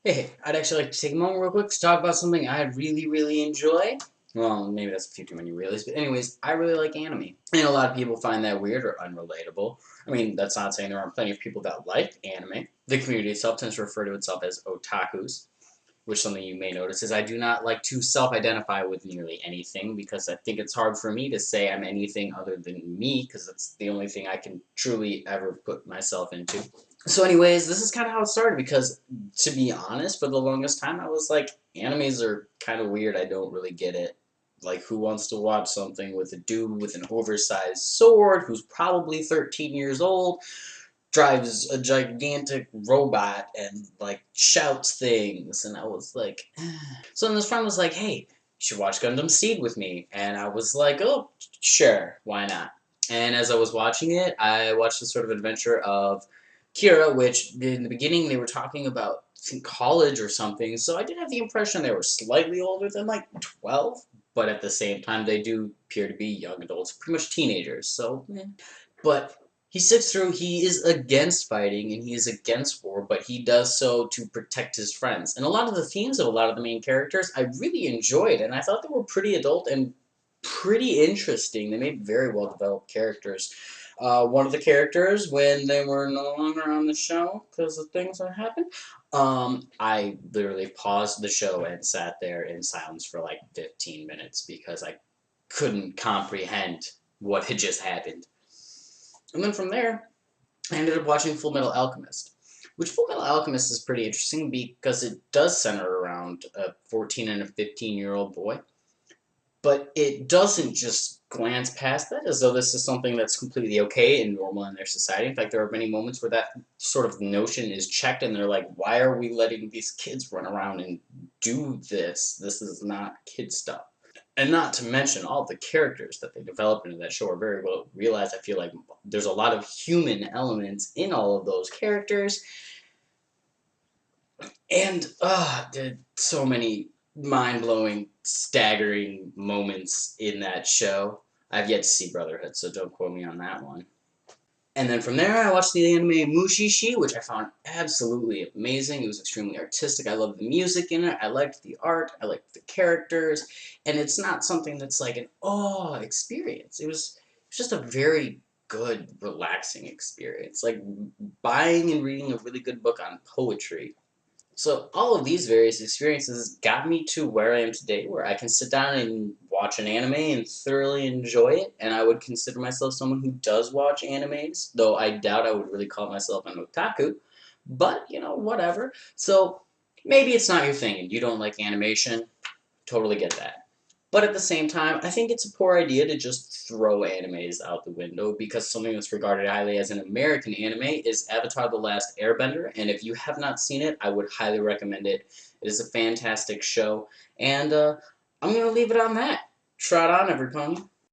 Hey, I'd actually like to take a moment real quick to talk about something I really enjoy. Well, maybe that's a few too many reallys, but anyways, I really like anime. And a lot of people find that weird or unrelatable. I mean, that's not saying there aren't plenty of people that like anime. The community itself tends to refer to itself as otakus, which something you may notice is I do not like to self-identify with nearly anything because I think it's hard for me to say I'm anything other than me because that's the only thing I can truly ever put myself into. So anyways, this is kind of how it started because, to be honest, for the longest time I was like, animes are kind of weird. I don't really get it. Like, who wants to watch something with a dude with an oversized sword who's probably 13 years old, drives a gigantic robot, and, like, shouts things? And I was like, so then this friend was like, hey, you should watch Gundam Seed with me. And I was like, oh, sure, why not? And as I was watching it, I watched the sort of adventure of Kira, which in the beginning they were talking about, I think, college or something. So I did have the impression they were slightly older than like 12, but at the same time they do appear to be young adults, pretty much teenagers. So, but he sticks through. He is against fighting and he is against war, but he does so to protect his friends. And a lot of the themes of a lot of the main characters I really enjoyed, and I thought they were pretty adult and pretty interesting. They made very well developed characters. One of the characters, when they were no longer on the show because of things that happened, I literally paused the show and sat there in silence for like 15 minutes because I couldn't comprehend what had just happened. And then from there, I ended up watching Full Metal Alchemist, which Full Metal Alchemist is pretty interesting because it does center around a 14 and a 15-year-old boy, but it doesn't just glance past that as though this is something that's completely okay and normal in their society. In fact, there are many moments where that sort of notion is checked and they're like, why are we letting these kids run around and do this? This is not kid stuff. And not to mention all the characters that they develop into that show are very well realized. I feel like there's a lot of human elements in all of those characters, and there's so many mind-blowing, staggering moments in that show. I've yet to see Brotherhood, so don't quote me on that one. And then from there, I watched the anime Mushishi, which I found absolutely amazing. It was extremely artistic. I loved the music in it. I liked the art. I liked the characters. And it's not something that's like an oh experience. It was just a very good, relaxing experience. Like buying and reading a really good book on poetry. So all of these various experiences got me to where I am today, where I can sit down and watch an anime and thoroughly enjoy it, and I would consider myself someone who does watch animes, though I doubt I would really call myself an otaku, but, whatever. So maybe it's not your thing and you don't like animation, totally get that. But at the same time, I think it's a poor idea to just throw animes out the window because something that's regarded highly as an American anime is Avatar: The Last Airbender, and if you have not seen it, I would highly recommend it. It is a fantastic show, and I'm going to leave it on that. Trot on, every pony.